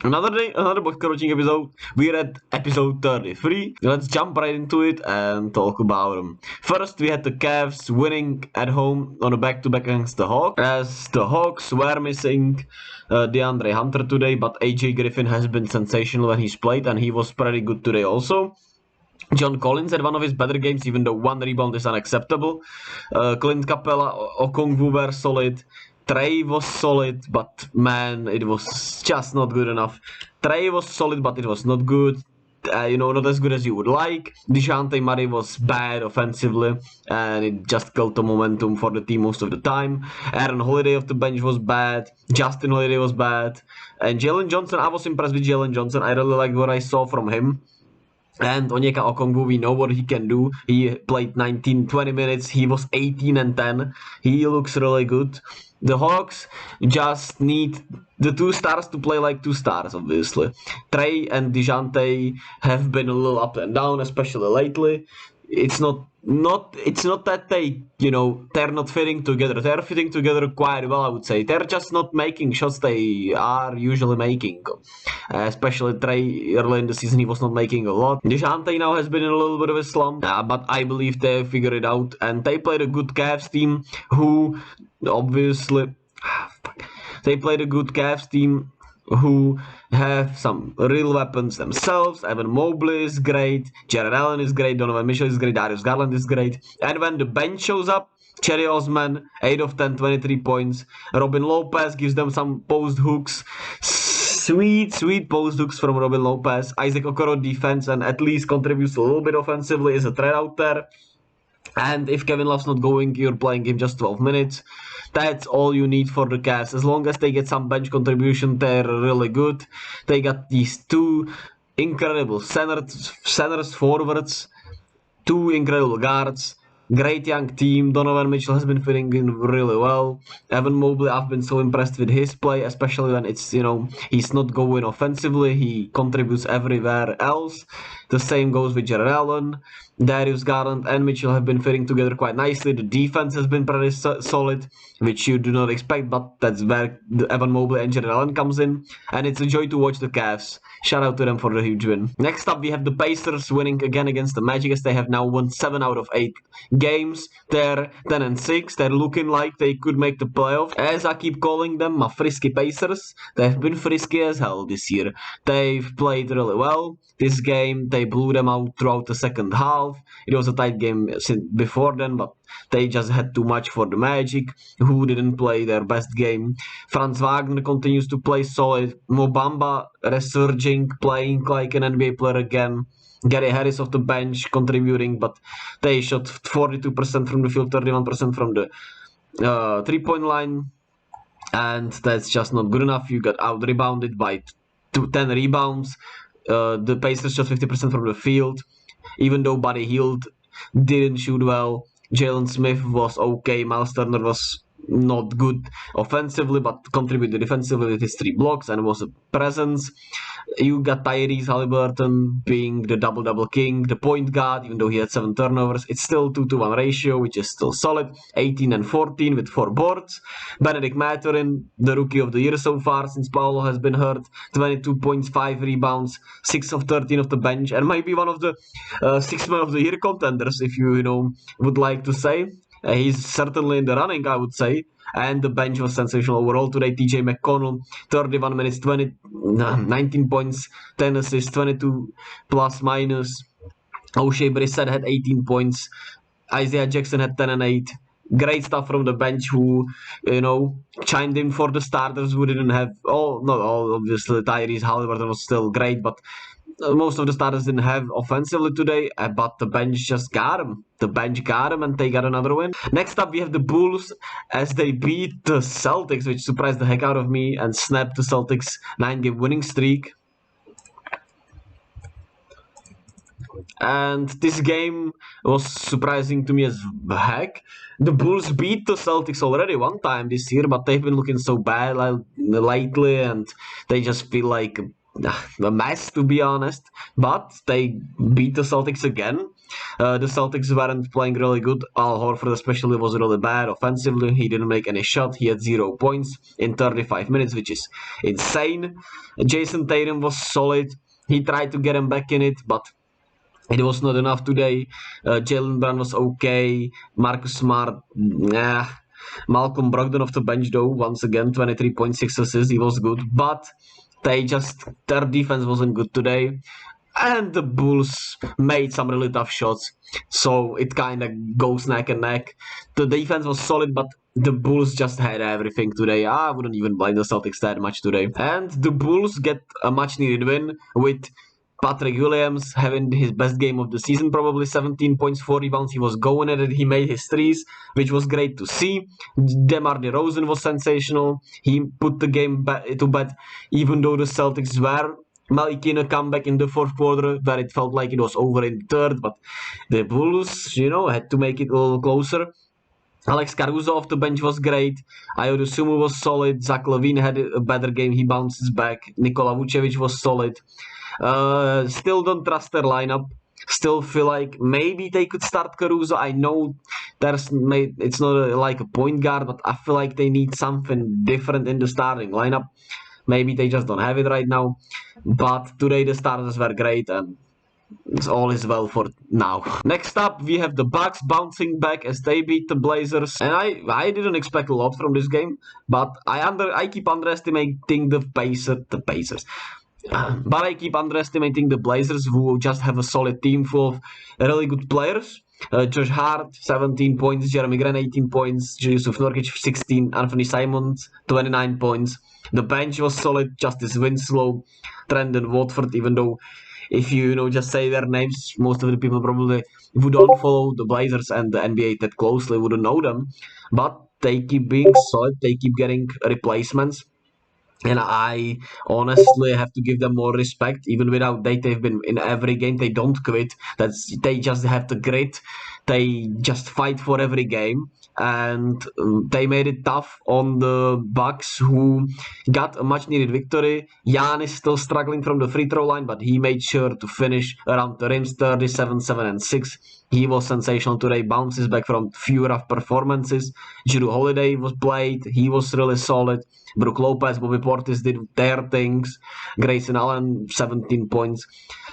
Another day, another box coaching episode. We're at episode 33. Let's jump right into it and talk about them. First, we had the Cavs winning at home on a back-to-back against the Hawks. As the Hawks were missing DeAndre Hunter today, but AJ Griffin has been sensational when he's played, and he was pretty good today also. John Collins had one of his better games, even though one rebound is unacceptable. Clint Capella, Okongwu were solid. Trey was solid, but man, it was just not good enough. Trey was solid, but it was not good. Not as good as you would like. DeJounte Murray was bad offensively, and it just killed the momentum for the team most of the time. Aaron Holiday off the bench was bad. Justin Holiday was bad. And Jalen Johnson, I was impressed with Jalen Johnson. I really liked what I saw from him. And Onyeka Okongwu, we know what he can do. He played 19-20 minutes. He was 18-10. He looks really good. The Hawks just need the two stars to play like two stars, obviously. Trey and DeJounte have been a little up and down, especially lately. It's not that they're not fitting together. They're fitting together quite well, I would say. They're just not making shots they are usually making. Especially Trey early in the season, he was not making a lot. DeJounte now has been in a little bit of a slump, but I believe they figured it out, and they played a good Cavs team who obviously they played a good Cavs team who have some real weapons themselves. Evan Mobley is great, Jared Allen is great, Donovan Mitchell is great, Darius Garland is great. And when the bench shows up, Cherry Osman, 8 of 10, 23 points. Robin Lopez gives them some post hooks. Sweet post hooks from Robin Lopez. Isaac Okoro defense and at least contributes a little bit offensively, is a threat out there. And if Kevin Love's not going, you're playing him just 12 minutes. That's all you need for the Cavs. As long as they get some bench contribution, they're really good. They got these two incredible centers, forwards, two incredible guards. Great young team. Donovan Mitchell has been fitting in really well. Evan Mobley, I've been so impressed with his play, especially when he's not going offensively. He contributes everywhere else. The same goes with Jared Allen. Darius Garland and Mitchell have been fitting together quite nicely. The defense has been pretty solid, which you do not expect, but that's where Evan Mobley and Jared Allen comes in. And it's a joy to watch the Cavs. Shout out to them for the huge win. Next up, we have the Pacers winning again against the Magic, as they have now won 7 out of 8 games. They're 10-6. They're looking like they could make the playoffs. As I keep calling them, my frisky Pacers. They've been frisky as hell this year. They've played really well. This game, they blew them out throughout the second half. It was a tight game before then, but they just had too much for the Magic, who didn't play their best game. Franz Wagner continues to play solid. Mo Bamba resurging, playing like an NBA player again. Gary Harris off the bench contributing, but they shot 42% from the field, 31% from the 3-point line. And that's just not good enough. You got out-rebounded by 10 rebounds. The Pacers shot 50% from the field. Even though Buddy Hield didn't shoot well, Jalen Smith was okay. Miles Turner was not good offensively, but contributed defensively with his 3 blocks and was a presence. You got Tyrese Halliburton being the double-double king, the point guard, even though he had 7 turnovers. It's still 2-to-1 ratio, which is still solid. 18-14 with 4 boards. Benedict Mathurin, the rookie of the year so far since Paolo has been hurt. 22 points, 5 rebounds, 6 of 13 of the bench, and might be one of the 6 man of the year contenders, if you would like to say. He's certainly in the running, I would say. And the bench was sensational overall today. TJ McConnell, 31 minutes, 19 points, 10 assists, 22 plus minus. O'Shea Brissett had 18 points. Isaiah Jackson had 10 and 8. Great stuff from the bench, who, chimed in for the starters who didn't have not all, obviously. Tyrese Halliburton was still great, but most of the starters didn't have offensively today, but the bench just got him. The bench got him, and they got another win. Next up, we have the Bulls, as they beat the Celtics, which surprised the heck out of me, and snapped the Celtics' 9-game winning streak. And this game was surprising to me as heck. The Bulls beat the Celtics already one time this year, but they've been looking so bad lately, and they just feel like a mess, to be honest. But they beat the Celtics again. The Celtics weren't playing really good. Al Horford especially was really bad offensively. He didn't make any shot. He had 0 points in 35 minutes, which is insane. Jason Tatum was solid. He tried to get him back in it, but it was not enough today. Jalen Brown was okay. Marcus Smart, nah. Malcolm Brogdon off the bench though, once again, 23.6 assists. He was good, but their defense wasn't good today. And the Bulls made some really tough shots, so it kind of goes neck and neck. The defense was solid, but the Bulls just had everything today. I wouldn't even blame the Celtics that much today. And the Bulls get a much-needed win with Patrick Williams having his best game of the season, probably 17 points, 4 rebounds. He was going at it. He made his threes, which was great to see. DeMar DeRozan was sensational. He put the game to bed, even though the Celtics were making a comeback in the fourth quarter, where it felt like it was over in the third. But the Bulls, had to make it a little closer. Alex Caruso off the bench was great. Ayo Dosunmu was solid. Zach LaVine had a better game. He bounces back. Nikola Vucevic was solid. Still don't trust their lineup. Still feel like maybe they could start Caruso. I know it's not like a point guard, but I feel like they need something different in the starting lineup. Maybe they just don't have it right now. But today the starters were great, and all is well for now. Next up, we have the Bucks bouncing back as they beat the Blazers. And I didn't expect a lot from this game, but I keep underestimating the Pacers. But I keep underestimating the Blazers, who just have a solid team full of really good players. Josh Hart, 17 points. Jeremy Grant, 18 points. Jusuf Nurkic, 16. Anthony Simons, 29 points. The bench was solid. Justice Winslow, Trendon Watford, even though if you just say their names, most of the people probably who don't follow the Blazers and the NBA that closely wouldn't know them. But they keep being solid. They keep getting replacements. And I honestly have to give them more respect. Even without they've been in every game. They don't quit. They just have the grit. They just fight for every game. And they made it tough on the Bucks, who got a much-needed victory. Jan is still struggling from the free throw line, but he made sure to finish around the rims, 37, 7, and 6. He was sensational today, bounces back from few rough performances. Jrue Holiday was played, he was really solid. Brook Lopez, Bobby Portis did their things. Grayson Allen, 17 points.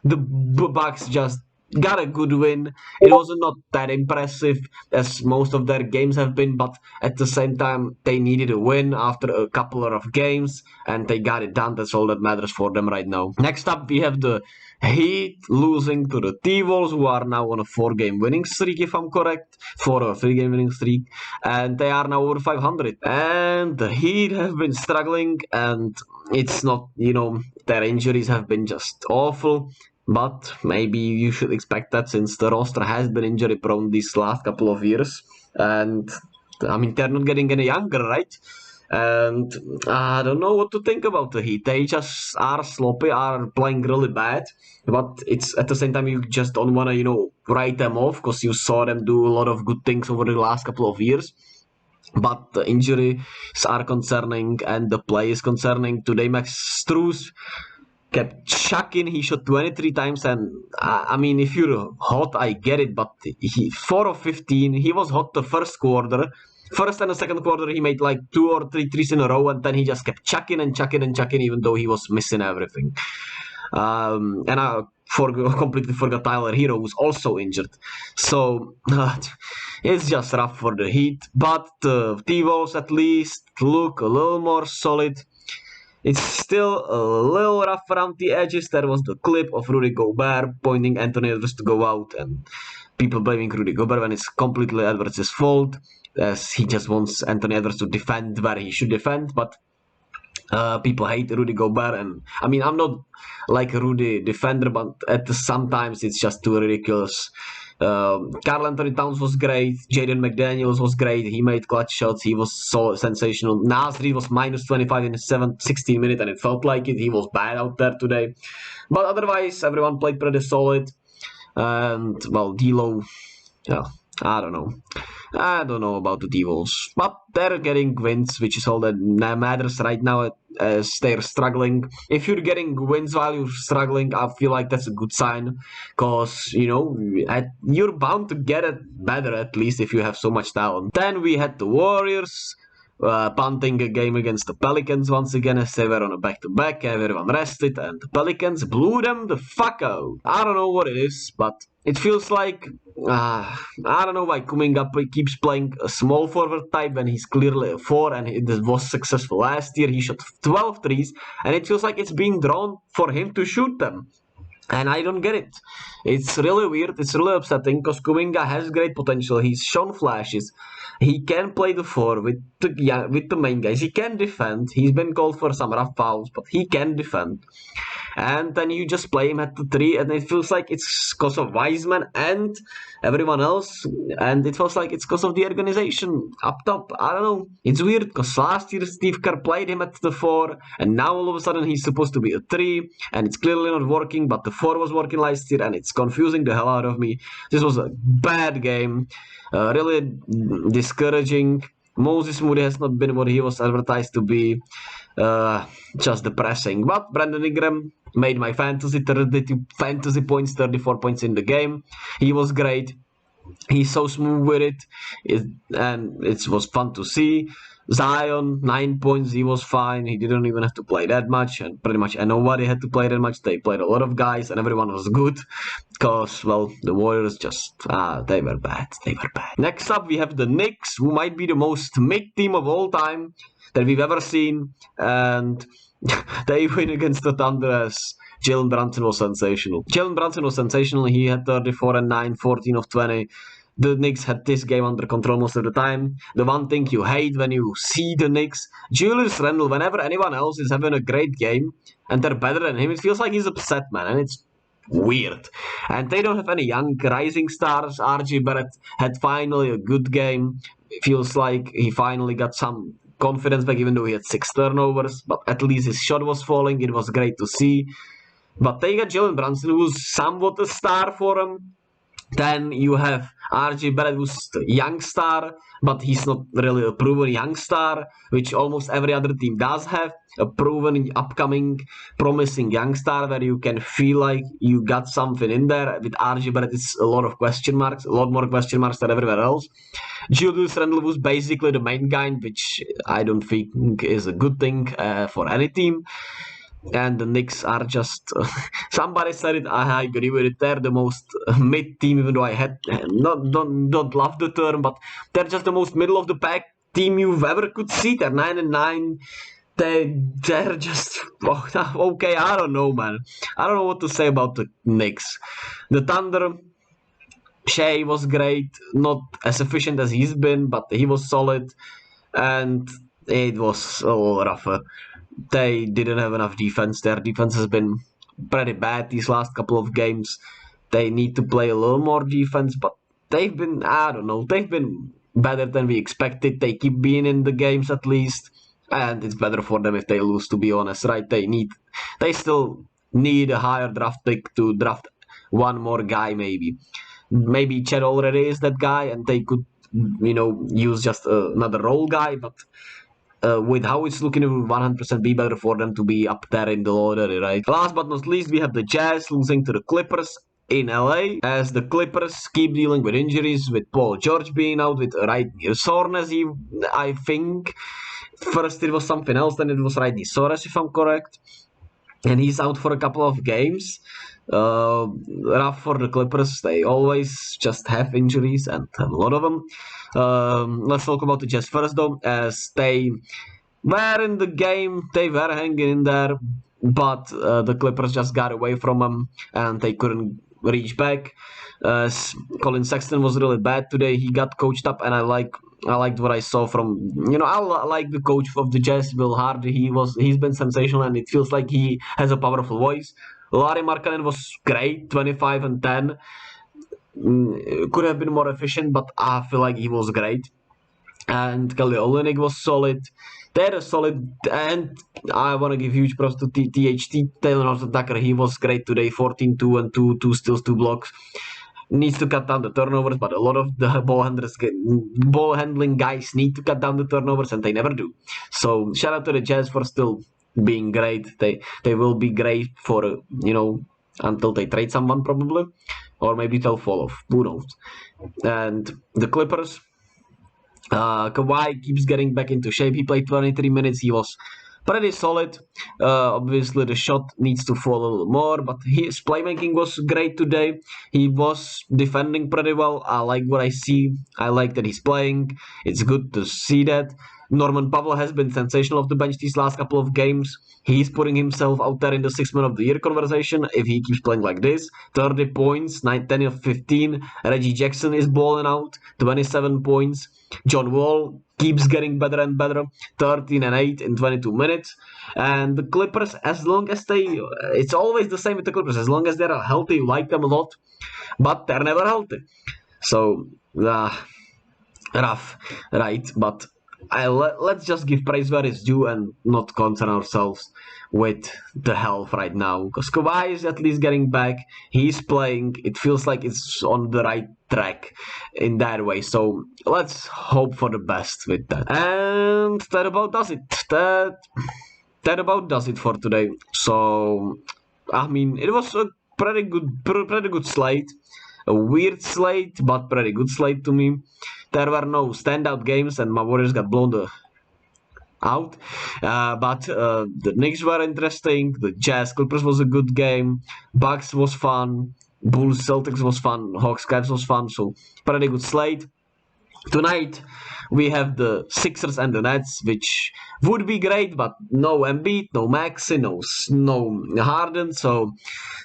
The Bucks just got a good win. It wasn't not that impressive as most of their games have been, but at the same time, they needed a win after a couple of games, and they got it done. That's all that matters for them right now. Next up, we have the Heat losing to the T-Wolves, who are now on a 4-game winning streak, if I'm correct. 4 or 3-game winning streak. And they are now over 500. And the Heat have been struggling, and it's not, their injuries have been just awful. But maybe you should expect that, since the roster has been injury prone these last couple of years. And, they're not getting any younger, right? And I don't know what to think about the Heat. They just are sloppy, are playing really bad. But it's at the same time, you just don't want to, write them off, because you saw them do a lot of good things over the last couple of years. But the injuries are concerning, and the play is concerning. Today, Max Strus kept chucking. He shot 23 times, and if you're hot, I get it, but 4 of 15. He was hot the first quarter. First and the second quarter, he made like 2 or 3 threes in a row, and then he just kept chucking, even though he was missing everything. And I completely forgot Tyler Hero, who's also injured. So it's just rough for the Heat, but the T-Wolves at least look a little more solid. It's still a little rough around the edges. There was the clip of Rudy Gobert pointing Anthony Edwards to go out, and people blaming Rudy Gobert when it's completely Edwards' fault, as he just wants Anthony Edwards to defend where he should defend. But people hate Rudy Gobert, and I'm not like a Rudy defender, but sometimes it's just too ridiculous. Karl Anthony Towns was great. Jaden McDaniels was great. He made clutch shots. He was so sensational. Nasri was minus 25 in the 16 minutes, and it felt like it. He was bad out there today. But otherwise, everyone played pretty solid. And, well, D'Lo, I don't know. I don't know about the Devils, but they're getting wins, which is all that matters right now as they're struggling. If you're getting wins while you're struggling, I feel like that's a good sign, because you're bound to get it better at least if you have so much talent. Then we had the Warriors. Punting a game against the Pelicans once again as they were on a back-to-back. Everyone rested, and the Pelicans blew them the fuck out. I don't know what it is, but it feels like I don't know why Kuminga keeps playing a small forward type when he's clearly a 4 and it was successful last year. He shot 12 threes, and it feels like it's being drawn for him to shoot them. And I don't get it. It's really weird. It's really upsetting because Kuminga has great potential. He's shown flashes. He can play the 4 with the main guys. He can defend. He's been called for some rough fouls, but he can defend. And then you just play him at the 3, and it feels like it's because of Wiseman and everyone else, and it feels like it's because of the organization up top. I don't know. It's weird because last year Steve Kerr played him at the 4, and now all of a sudden he's supposed to be a 3, and it's clearly not working, but the 4 was working last year, and it's confusing the hell out of me. This was a bad game, really discouraging. Moses Moody has not been what he was advertised to be. Just depressing. But Brandon Ingram made my fantasy 32 fantasy points, 34 points in the game. He was great. He's so smooth with it, and it was fun to see. Zion, 9 points, he was fine. He didn't even have to play that much, and pretty much nobody had to play that much. They played a lot of guys, and everyone was good, because, well, the Warriors just, they were bad. They were bad. Next up, we have the Knicks, who might be the most mid team of all time that we've ever seen, and they win against the Thunder as Jalen Brunson was sensational. Jalen Brunson was sensational. He had 34 and 9, 14 of 20. The Knicks had this game under control most of the time. The one thing you hate when you see the Knicks, Julius Randle, whenever anyone else is having a great game and they're better than him, it feels like he's upset, man, and it's weird. And they don't have any young rising stars. RJ Barrett had finally a good game. It feels like he finally got some confidence back, even though he had 6 turnovers, but at least his shot was falling. It was great to see. But they got Jalen Brunson, who's somewhat a star for him. Then you have RJ Barrett, who's a young star, but he's not really a proven young star, which almost every other team does have. A proven, upcoming, promising young star where you can feel like you got something in there. With RJ Barrett, it's a lot of question marks, a lot more question marks than everywhere else. Julius Randle was basically the main guy, which I don't think is a good thing for any team. And the Knicks are just somebody said it, I agree with it, they're the most mid team, even though I had don't love the term, but they're just the most middle of the pack team you've ever could see. They're 9 and 9. They're just okay. I don't know, man. I don't know what to say about the Knicks. The Thunder, Shea was great, not as efficient as he's been, but he was solid, and it was a little rougher. They didn't have enough defense. Their defense has been pretty bad these last couple of games. They need to play a little more defense, but they've been, I don't know, they've been better than we expected. They keep being in the games at least, and it's better for them if they lose, to be honest, right? They still need a higher draft pick to draft one more guy, maybe. Maybe Chet already is that guy, and they could, use just another role guy, but with how it's looking, it will 100% be better for them to be up there in the lottery, right? Last but not least, we have the Jazz losing to the Clippers in LA, as the Clippers keep dealing with injuries, with Paul George being out with right ear soreness, I think. First it was something else, then it was right knee soreness, if I'm correct. And he's out for a couple of games. Rough for the Clippers. They always just have injuries and have a lot of them. Let's talk about the Jazz first, though, as they were in the game. They were hanging in there, but the Clippers just got away from them and they couldn't reach back. Colin Sexton was really bad today. He got coached up, and I liked what I saw from, I like the coach of the Jazz, Will Hardy. He's been sensational, and it feels like he has a powerful voice. Larry Markkanen was great, 25 and 10. Could have been more efficient, but I feel like he was great. And Kelly Olynyk was solid. They're solid, and I want to give huge props to THT, Taylor Horton Tucker. He was great today, 14, 2 and 2 steals, 2 blocks. needs to cut down the turnovers, but a lot of the ball handling guys need to cut down the turnovers, and they never do. So shout out to the Jazz for still being great. They will be great for until they trade someone probably, or maybe they'll fall off. Who knows? And the Clippers. Kawhi keeps getting back into shape. He played 23 minutes. He was pretty solid. Obviously, the shot needs to fall a little more, but his playmaking was great today. He was defending pretty well. I like what I see. I like that he's playing. It's good to see that. Norman Powell has been sensational off the bench these last couple of games. He's putting himself out there in the 6th man of the year conversation if he keeps playing like this. 30 points, 10 of 15. Reggie Jackson is balling out, 27 points. John Wall keeps getting better and better, 13 and 8 in 22 minutes. And the Clippers, as long as it's always the same with the Clippers, as long as they're healthy, you like them a lot, but they're never healthy. So, rough, right? But let's just give praise where it's due and not concern ourselves with the health right now. Because Kawhi is at least getting back. He's playing. It feels like it's on the right track in that way. So let's hope for the best with that. And that about does it. That about does it for today. So, I mean, it was a pretty good slate. A weird slate, but pretty good slate to me. There were no standout games, and my Warriors got blown out. But the Knicks were interesting. The Jazz Clippers was a good game. Bucks was fun. Bulls Celtics was fun. Hawks Cavs was fun. So pretty good slate. Tonight we have the Sixers and the Nets, which would be great, but no Embiid, no Maxey, no Harden. So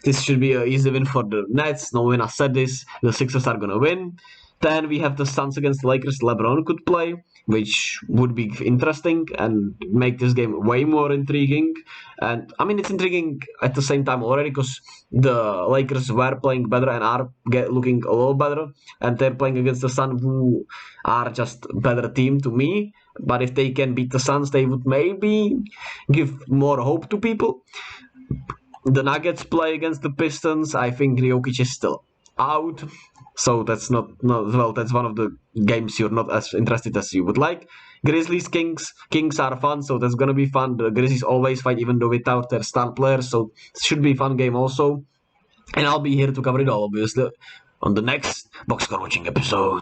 this should be an easy win for the Nets. No one has said this. The Sixers are gonna win. Then we have the Suns against the Lakers. LeBron could play, which would be interesting and make this game way more intriguing. And I mean, it's intriguing at the same time already because the Lakers were playing better and are looking a little better. And they're playing against the Suns, who are just a better team to me. But if they can beat the Suns, they would maybe give more hope to people. The Nuggets play against the Pistons. I think Jokic is still out. So that's not well. That's one of the games you're not as interested as you would like. Grizzlies Kings are fun, so that's gonna be fun. The Grizzlies always fight, even though without their star players, so it should be a fun game also. And I'll be here to cover it all, obviously, on the next Box Score Watching episode.